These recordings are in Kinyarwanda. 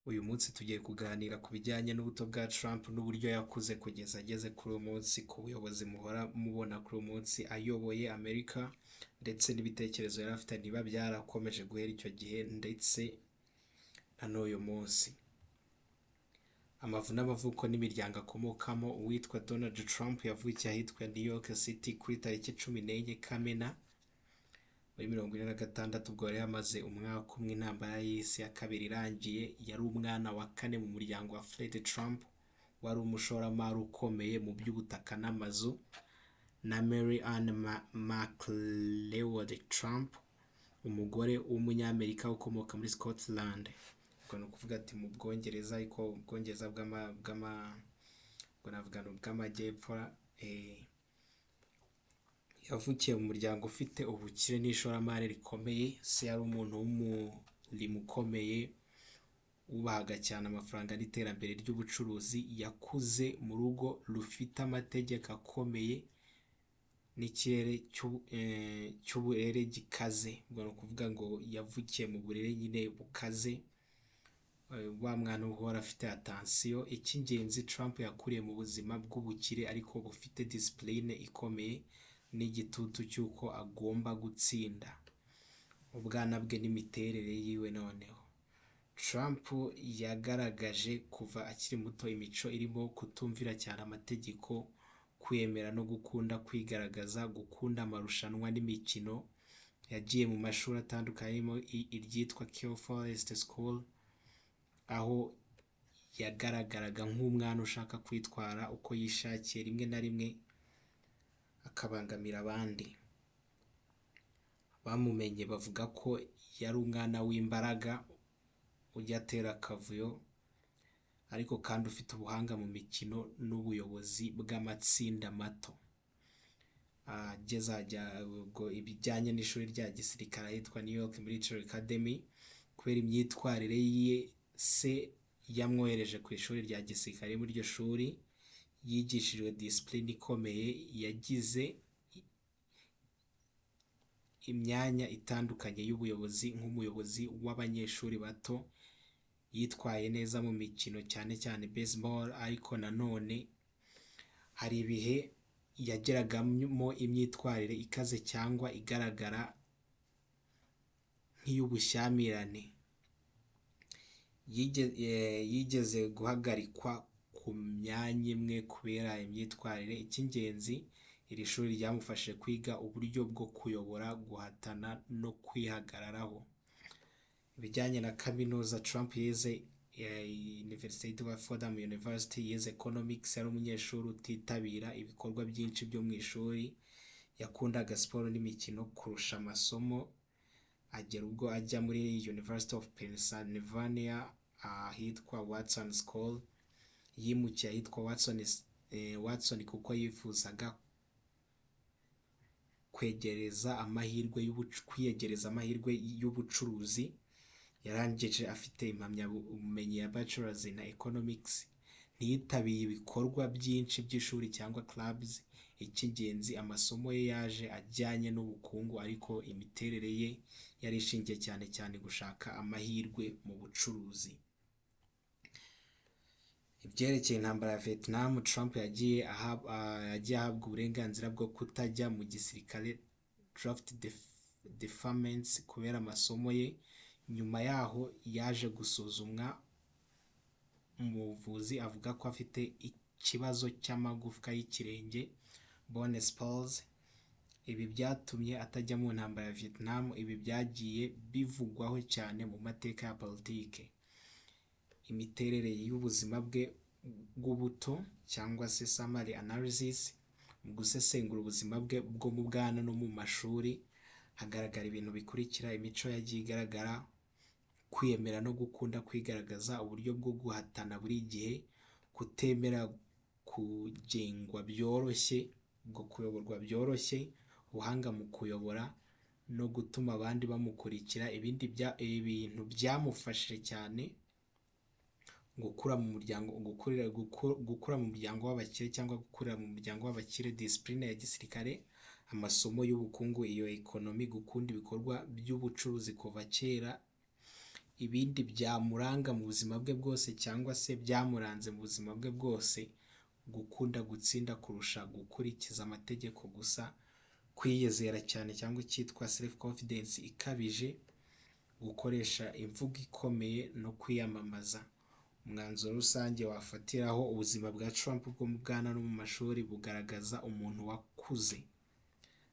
Uyu munsi tugiye kuganira ku bijyanye n'ubuto bwa Trump n'uburyo yakuze kugeza ageze kuri uyu munsi ku buyobozi muhora mubona kuri uyu munsi ayoboye Amerika, ndetse n'ibitekerezo yari afite niba byarakomeje guhera icyo gihe ndetse na n'uyu munsi. Amavu n'amavuko n'imiryango akomokamo. Uwitwa Donald Trump yavukiye ahitwa New York City kuri tariki 14 Kamena muri 1946, ubwo yari yamaze umwaka umwe intambara y'isi ya kabiri irangiye. Yari umwana wa kane mu muryango wa Fred Trump wari umushoramari ukomeye mu by'ubutaka n'amazu, na Mary Ann McLeod Trump, umugore w'umunyamerika ukomoka muri Scotland. Ubwo ni ukuvuga ati mu Bwongereza, ariko Ubwongereza bw'amajyepfo. Yavukiye mu muryango ufite ubukire n'ishoramari rikomeye. Se yari umuntu w'umurimo ukomeye wubahaga cyane amafaranga n'iterambere ry'ubucuruzi. Yakuze mu rugo rufite amategeko akomeye n'ikirere cy'uburere gikaze. Ubwo ni ukuvuga ngo yavukiye mu burere nyine bukaze, wa mwana uhora afite atansiyo. Icy'ingenzi, Trump yakuriye mu buzima bw'ubukire ariko bufite disipurine ikomeye n'igitutu cy'uko agomba gutsinda. Ubwana bwe n'imiterere yiwe. Noneho Trump yagaragaje kuva akiri muto imico irimo kutumvira cyane amategeko, kwemera no gukunda kwigaragaza, gukunda amarushanwa n'imikino. Yagiye mu mashuri atandukanye arimo iryitwa Kew Forest School, aho yagaragaraga nk'umwana ushaka kwitwara uko yishakiye, rimwe na rimwe akabangamira abandi. Bamumenye bavuga ko yari umwana w'imbaraga, ujya atera akavuyo, ariko kandi ufite ubuhanga mu mikino n'ubuyobozi bw'amatsinda mato. Ubwo ibijyanye n'ishuri rya gisirikare ahitwa New York Military Academy. Kubera imyitwarire ye, se yamwohereje ku ishuri rya gisirikare. Muri iryo shuri yigishijwe disipurine ikomeye, yagize imyanya itandukanye y'ubuyobozi nk'umuyobozi w'abanyeshuri bato. Yitwaye neza mu mikino cyane cyane baseball, ariko nanone hari ibihe yageragamo imyitwarire ikaze cyangwa igaragara nk'iy'ubushyamirane. Yigeze guhagarikwa ku myanya imwe kubera imyitwarire. Icy'ingenzi, iri shuri ryamufashije kwiga uburyo bwo kuyobora, guhatana no kwihagararaho. Ibijyanye na kaminuza, Trump yize University of Fordham University, yize economics. Yari umunyeshuri utitabira ibikorwa byinshi byo mu ishuri, yakundaga siporo n'imikino kurusha amasomo. Agera ubwo ajya muri University of Pennsylvania ahitwa Watson School. Yimukiye ahitwa Watson kuko yifuzaga kwiyegereza amahirwe y'ubucuruzi. Yarangije afite impamyabumenyi ya Bachelor's in Economics. Ntiyitabiriye ibikorwa byinshi by'ishuri cyangwa clubs. Icy'ingenzi, amasomo ye yaje ajyanye n'ubukungu, ariko imiterere ye yari ishingiye cyane cyane gushaka amahirwe mu bucuruzi. Ibyerekeye intambara ya Vietnam, Trump yagiye ahabwa uburenganzira bwo kutajya mu gisirikare, draft deferments, kubera amasomo ye. Nyuma yaho yaje gusuzumwa mu buvuzi, avuga ko afite ikibazo cy'amagufwa y'ikirenge, bone spurs. Ibi byatumye atajya mu ntambara ya Vietnam. Ibi byagiye bivugwaho cyane mu mateka ya politike. Imiterere y'ubuzima bwe bw'ubuto cyangwa se summary analysis. Mu gusesengura ubuzima bwe bwo mu bwana no mu mashuri, hagaragara ibintu bikurikira: imico yagiye igaragara, kwiyemera no gukunda kwigaragaza, uburyo bwo guhatana buri gihe, kutemera kugengwa byoroshye, bwo kuyoborwa byoroshye, ubuhanga mu kuyobora no gutuma abandi bamukurikira. Ibintu byamufashije cyane gukura mu muryango w'abakire cyangwa gukurira mu muryango w'abakire: disipurine ya gisirikare, amasomo y'ubukungu, iyo ekonomi, gukunda ibikorwa by'ubucuruzi kuva kera, ibindi byamuranga mu buzima bwe bwose cyangwa se byamuranze mu buzima bwe bwose, gukunda gutsinda kurusha gukurikiza amategeko gusa, kwiyizera cyane cyangwa icyitwa self confidence ikabije, gukoresha imvugo ikomeye no kwiyamamaza. Umwanzuro rusange wafatiraho ubuzima bwa Trump bwo mu bwana no mu mashuri bugaragaza umuntu wakuze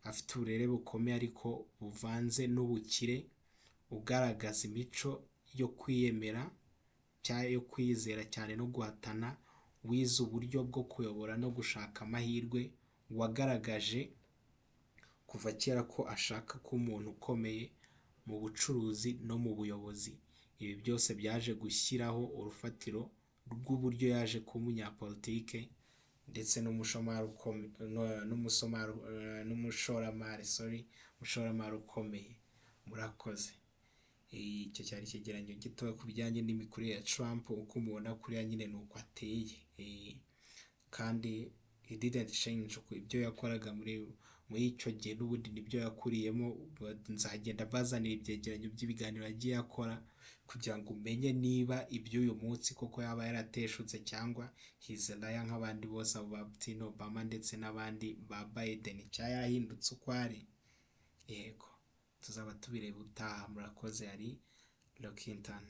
afite uburere bukomeye ariko buvanze n'ubukire, ugaragaza imico yo kwiyemera yo kwizera cyane no guhatana, wize uburyo bwo kuyobora no gushaka amahirwe, wagaragaje kuva kera ko ashaka kuba umuntu ukomeye mu bucuruzi no mu buyobozi. Ibi byose byaje gushyiraho urufatiro rw'uburyo yaje kuba umunyapolitike ndetse n'umushoramari ukomeye. Murakoze. Icyo cyari icyegeranyo gitoya ku bijyanye n'imikurire ya Trump, uko mubona kuriya nyine ni uko ateye, kandi he didn't change ibyo yakoraga muri icyo gihe n'ubundi nibyo yakuriyemo. Nzagenda bazanira ibyegeranyo by'ibiganiro yagiye akora kugira ngo umenye niba iby'uyu munsi koko yaba yarateshutse cyangwa he's a liar nk'abandi bose, abo ba Putin, Obama ndetse n'abandi ba Biden, cyangwa yarahindutse uko ari. Yego, tuzaba tubireba utaha. Murakoze. Ari Lokintan.